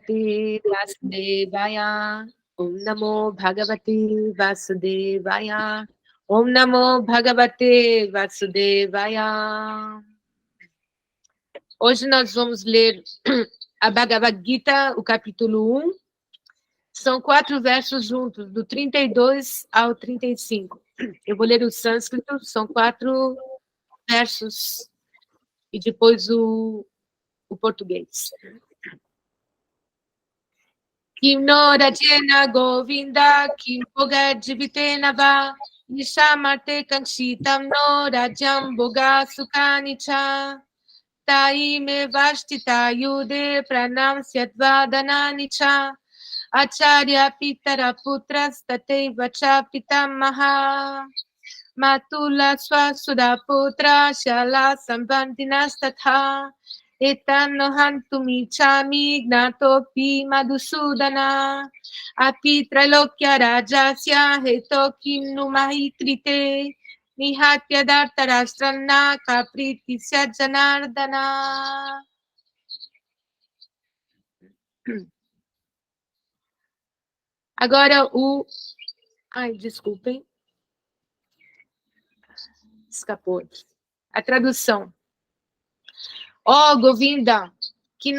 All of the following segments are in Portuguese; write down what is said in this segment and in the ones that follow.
Bhagavate Vasudevaya. Om Namo Bhagavate Vasudevaya. Om Namo Bhagavate Vasudevaya. Hoje nós vamos ler a Bhagavad Gita, o capítulo 1. São 4 versos juntos, do 32 ao 35. Eu vou ler o sânscrito, são 4 versos, e depois o português. Kim no rajena govinda, kim boga jivitena va, nishamarte kankshitam no rajam boga sukanicha, tai me vashtita yude pranam syadvadana cha, acharya pitara putras tateva cha pitamaha, matula swasuda putra shala sambantinas tatha, Etano hantumi chami gnatopi madhusudana api trailokya rajasya hetokim numahikrite nihatya dartarashtrana kapritisya janardana. Agora desculpem. Escapou aqui. A tradução. Ó Govinda, que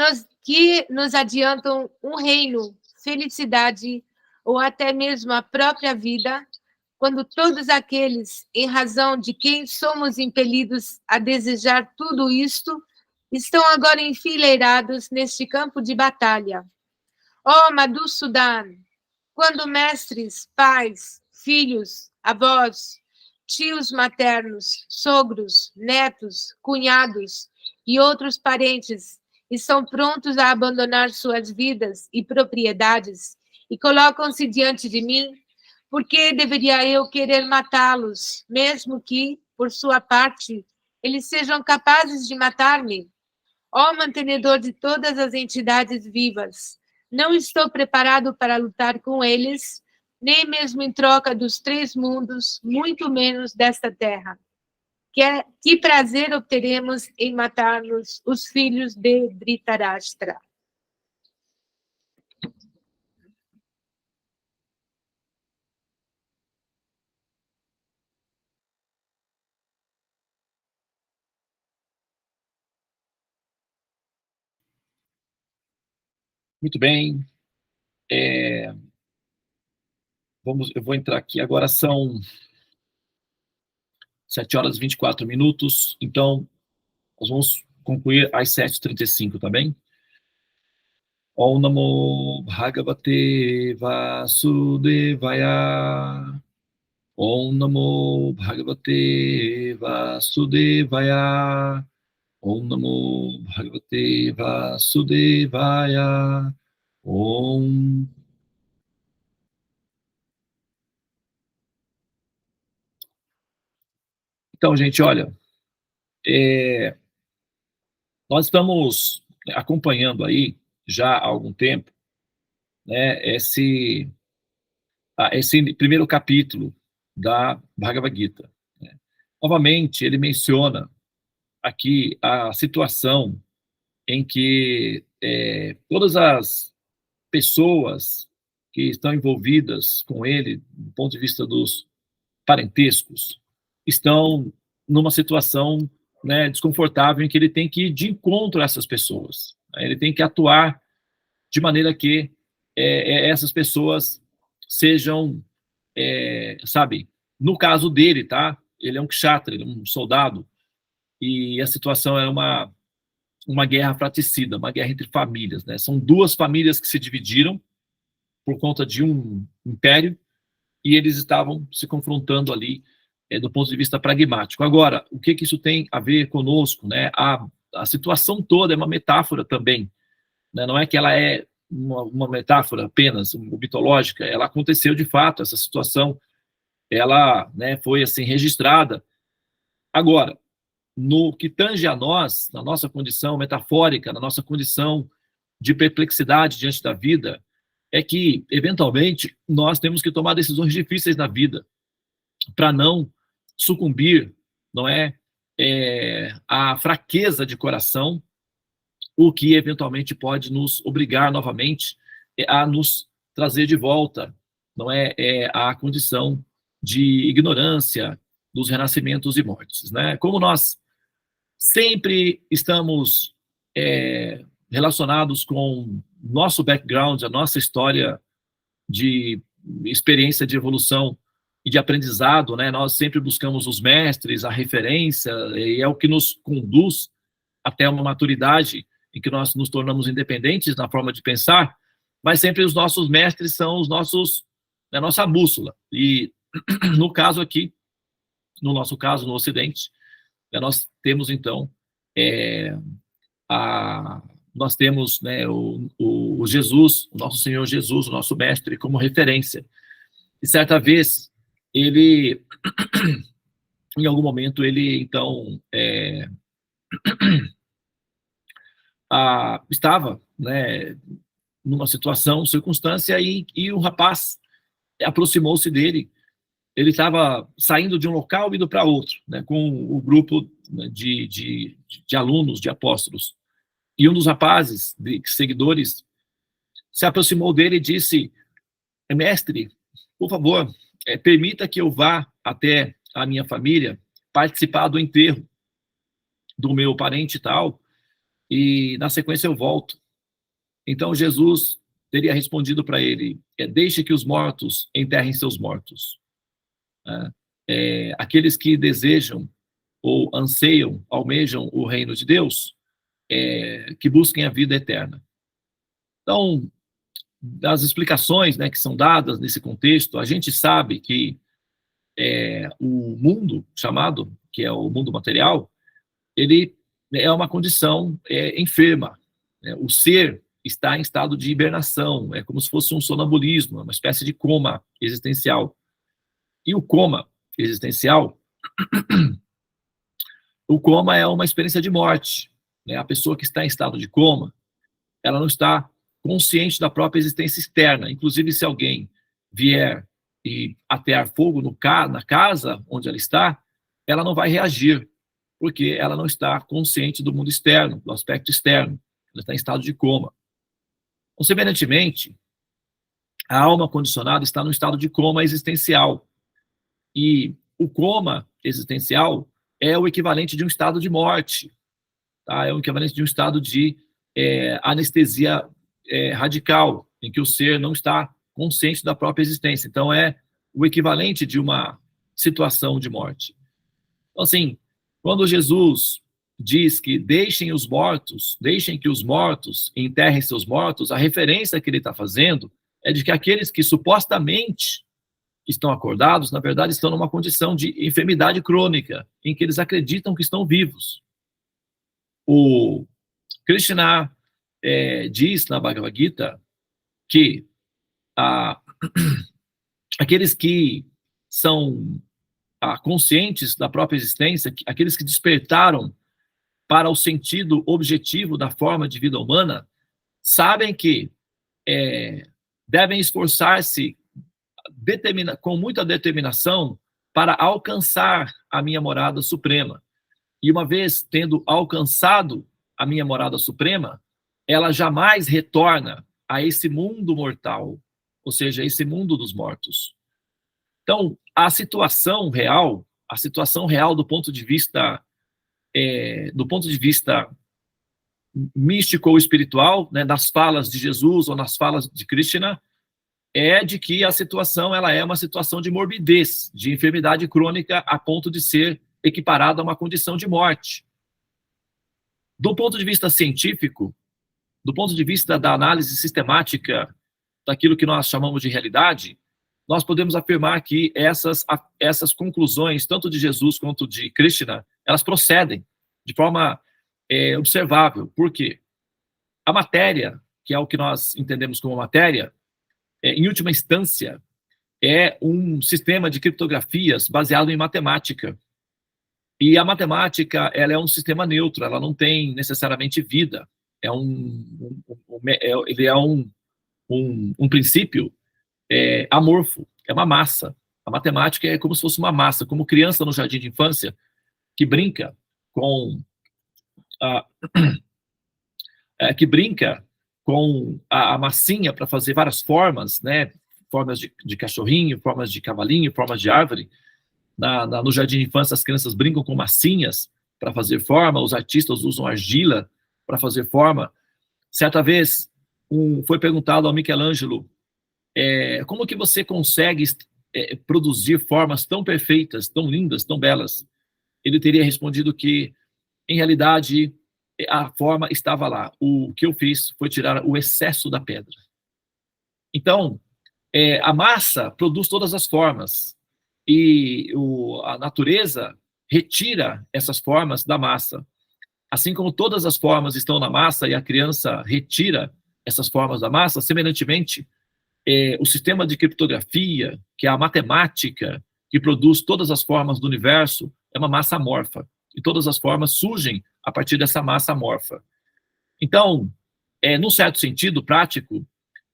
nos adiantam um reino, felicidade ou até mesmo a própria vida, quando todos aqueles, em razão de quem somos impelidos a desejar tudo isto, estão agora enfileirados neste campo de batalha. Ó Madhusudan, quando mestres, pais, filhos, avós, tios maternos, sogros, netos, cunhados, e outros parentes estão prontos a abandonar suas vidas e propriedades e colocam-se diante de mim, por que deveria eu querer matá-los, mesmo que, por sua parte, eles sejam capazes de matar-me? Ó mantenedor de todas as entidades vivas, não estou preparado para lutar com eles, nem mesmo em troca dos 3 mundos, muito menos desta terra. Que prazer obteremos em matarmos os filhos de Dhritarashtra. Muito bem. Eu vou entrar aqui. Agora são 7h24, então nós vamos concluir às 7h35, tá bem? Om Namo Bhagavate Vasudevaya. Om Namo Bhagavate Vasudevaya. Om Namo Bhagavate Vasudevaya. Om. Então, gente, olha, nós estamos acompanhando aí, já há algum tempo, né, esse primeiro capítulo da Bhagavad Gita, né? Novamente, ele menciona aqui a situação em que todas as pessoas que estão envolvidas com ele, do ponto de vista dos parentescos, estão numa situação, né, desconfortável, em que ele tem que ir de encontro a essas pessoas. Ele tem que atuar de maneira que essas pessoas sejam, sabe, no caso dele, tá? Ele é um kshatriya, ele é um soldado, e a situação é uma guerra fratricida, uma guerra entre famílias, né? São 2 famílias que se dividiram por conta de um império, e eles estavam se confrontando ali do ponto de vista pragmático. Agora, o que isso tem a ver conosco, né? A situação toda é uma metáfora também, né? Não é que ela é uma metáfora apenas mitológica, ela aconteceu de fato, essa situação, ela, né, foi assim registrada. Agora, no que tange a nós, na nossa condição metafórica, na nossa condição de perplexidade diante da vida, é que, eventualmente, nós temos que tomar decisões difíceis na vida, para não sucumbir, não é, à fraqueza de coração o que eventualmente pode nos obrigar novamente a nos trazer de volta, não é, a condição de ignorância dos renascimentos e mortes, né? Como nós sempre estamos relacionados com nosso background, a nossa história de experiência de evolução e de aprendizado, né? Nós sempre buscamos os mestres, a referência, e é o que nos conduz até uma maturidade em que nós nos tornamos independentes na forma de pensar, mas sempre os nossos mestres são os nossos, a nossa bússola. E no caso aqui, no nosso caso, no Ocidente, nós temos então nós temos, né, o Jesus, o nosso Senhor Jesus, o nosso mestre, como referência. E certa vez, ele, em algum momento, ele então estava, né, numa situação, circunstância, e um rapaz aproximou-se dele. Ele estava saindo de um local e indo para outro, né, com o grupo de alunos, de apóstolos. E um dos rapazes, de seguidores, se aproximou dele e disse: mestre, por favor, permita que eu vá até a minha família participar do enterro do meu parente e tal, e na sequência eu volto. Então Jesus teria respondido para ele: deixe que os mortos enterrem seus mortos. Aqueles que desejam ou anseiam, almejam o reino de Deus, que busquem a vida eterna. Então, das explicações, né, que são dadas nesse contexto, a gente sabe que o mundo chamado, que é o mundo material, ele é uma condição enferma. Né? O ser está em estado de hibernação, é como se fosse um sonambulismo, uma espécie de coma existencial. E o coma existencial, o coma é uma experiência de morte. Né? A pessoa que está em estado de coma, ela não está consciente da própria existência externa. Inclusive, se alguém vier e atear fogo na casa onde ela está, ela não vai reagir, porque ela não está consciente do mundo externo, do aspecto externo. Ela está em estado de coma. Então, semelhantemente, a alma condicionada está no estado de coma existencial. E o coma existencial é o equivalente de um estado de morte. Tá? É o equivalente de um estado de anestesia radical, em que o ser não está consciente da própria existência. Então, é o equivalente de uma situação de morte. Então, assim, quando Jesus diz que deixem que os mortos enterrem seus mortos, a referência que ele está fazendo é de que aqueles que supostamente estão acordados, na verdade, estão numa condição de enfermidade crônica, em que eles acreditam que estão vivos. O Krishna diz na Bhagavad Gita que aqueles que são conscientes da própria existência, aqueles que despertaram para o sentido objetivo da forma de vida humana, sabem que devem esforçar-se com muita determinação para alcançar a minha morada suprema. E uma vez tendo alcançado a minha morada suprema, ela jamais retorna a esse mundo mortal, ou seja, esse mundo dos mortos. Então, a situação real do ponto de vista místico ou espiritual, né, nas falas de Jesus ou nas falas de Krishna, é de que a situação ela é uma situação de morbidez, de enfermidade crônica a ponto de ser equiparada a uma condição de morte. Do ponto de vista científico, do ponto de vista da análise sistemática daquilo que nós chamamos de realidade, nós podemos afirmar que essas conclusões, tanto de Jesus quanto de Krishna, elas procedem de forma observável. Por quê? A matéria, que é o que nós entendemos como matéria, em última instância, é um sistema de criptografias baseado em matemática. E a matemática, ela é um sistema neutro, ela não tem necessariamente vida. Ele é um princípio amorfo, é uma massa. A matemática é como se fosse uma massa, como criança no jardim de infância que brinca com que brinca com a massinha para fazer várias formas, né? Formas de cachorrinho, formas de cavalinho, formas de árvore. No jardim de infância, as crianças brincam com massinhas para fazer forma, os artistas usam argila para fazer forma. Certa vez, foi perguntado ao Michelangelo, como que você consegue produzir formas tão perfeitas, tão lindas, tão belas? Ele teria respondido que, em realidade, a forma estava lá. O que eu fiz foi tirar o excesso da pedra. Então, a massa produz todas as formas, e a natureza retira essas formas da massa. Assim como todas as formas estão na massa e a criança retira essas formas da massa, semelhantemente, o sistema de criptografia, que é a matemática que produz todas as formas do universo, é uma massa amorfa. E todas as formas surgem a partir dessa massa amorfa. Então, num certo sentido prático,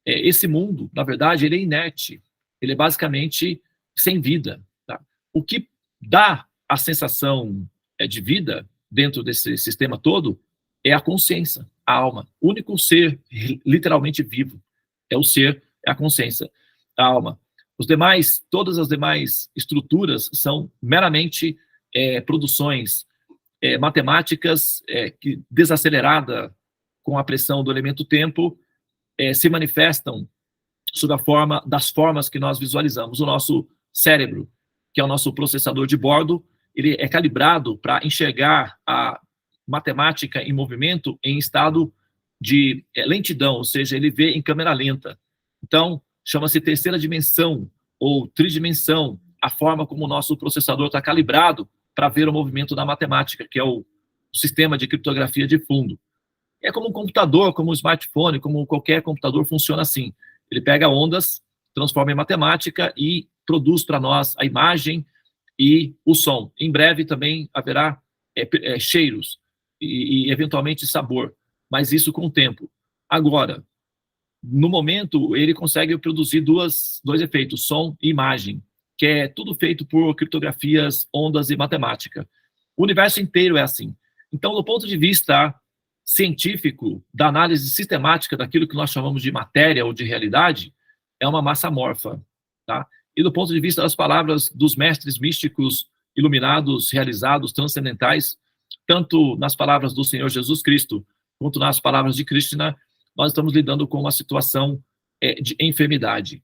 esse mundo, na verdade, ele é inerte. Ele é basicamente sem vida. Tá? O que dá a sensação de vida dentro desse sistema todo é a consciência, a alma. O único ser literalmente vivo é o ser, é a consciência, a alma. Todas as demais estruturas são meramente produções matemáticas que, desacelerada com a pressão do elemento tempo, se manifestam sob a forma das formas que nós visualizamos. O nosso cérebro, que é o nosso processador de bordo, ele é calibrado para enxergar a matemática em movimento em estado de lentidão, ou seja, ele vê em câmera lenta. Então, chama-se terceira dimensão ou tridimensão, a forma como o nosso processador está calibrado para ver o movimento da matemática, que é o sistema de criptografia de fundo. É como um computador, como um smartphone, como qualquer computador funciona assim. Ele pega ondas, transforma em matemática e produz para nós a imagem e o som. Em breve também haverá cheiros e eventualmente sabor, mas isso com o tempo. Agora, no momento, ele consegue produzir dois efeitos, som e imagem, que é tudo feito por criptografias, ondas e matemática. O universo inteiro é assim. Então, do ponto de vista científico, da análise sistemática daquilo que nós chamamos de matéria ou de realidade, é uma massa amorfa. Tá? E do ponto de vista das palavras dos mestres místicos iluminados, realizados, transcendentais, tanto nas palavras do Senhor Jesus Cristo, quanto nas palavras de Krishna, nós estamos lidando com uma situação de enfermidade.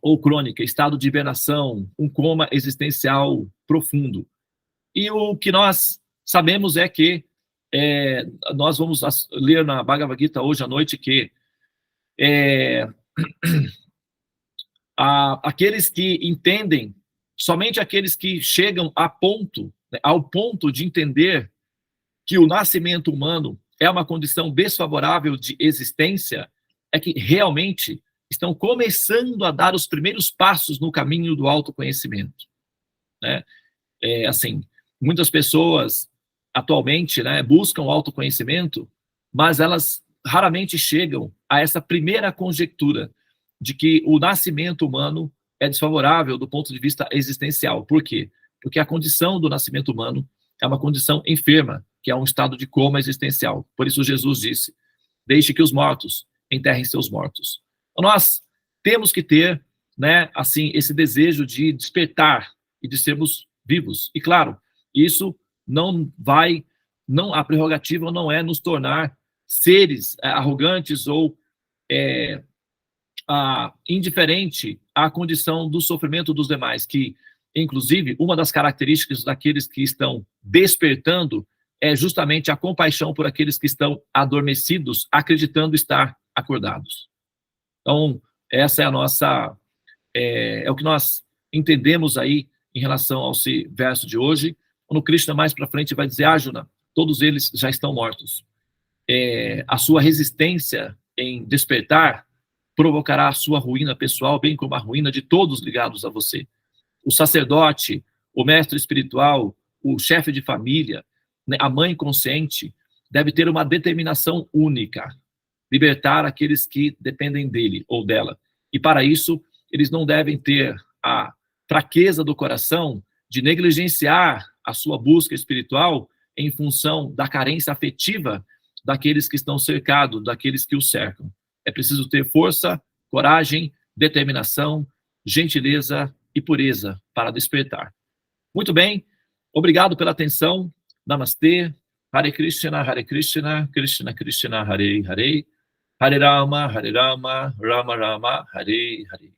Ou crônica, estado de hibernação, um coma existencial profundo. E o que nós sabemos é que nós vamos ler na Bhagavad Gita hoje à noite que aqueles que entendem, somente aqueles que chegam ao ponto de entender que o nascimento humano é uma condição desfavorável de existência, é que realmente estão começando a dar os primeiros passos no caminho do autoconhecimento. Né? Assim, muitas pessoas atualmente, né, buscam o autoconhecimento, mas elas raramente chegam a essa primeira conjectura de que o nascimento humano é desfavorável do ponto de vista existencial. Por quê? Porque a condição do nascimento humano é uma condição enferma, que é um estado de coma existencial. Por isso Jesus disse, deixe que os mortos enterrem seus mortos. Então, nós temos que ter, né, assim, esse desejo de despertar e de sermos vivos. E claro, isso a prerrogativa não é nos tornar seres arrogantes ou indiferente à condição do sofrimento dos demais, que, inclusive, uma das características daqueles que estão despertando é justamente a compaixão por aqueles que estão adormecidos, acreditando estar acordados. Então, essa é a nossa... é o que nós entendemos aí em relação ao verso de hoje. Quando Krishna mais para frente vai dizer, Arjuna, todos eles já estão mortos. A sua resistência em despertar provocará a sua ruína pessoal, bem como a ruína de todos ligados a você. O sacerdote, o mestre espiritual, o chefe de família, né, a mãe consciente, deve ter uma determinação única, libertar aqueles que dependem dele ou dela. E para isso, eles não devem ter a fraqueza do coração de negligenciar a sua busca espiritual em função da carência afetiva daqueles que estão cercados, daqueles que o cercam. É preciso ter força, coragem, determinação, gentileza e pureza para despertar. Muito bem, obrigado pela atenção. Namastê, Hare Krishna, Krishna Krishna, Hare Hare, Hare Rama, Rama Rama, Hare Hare.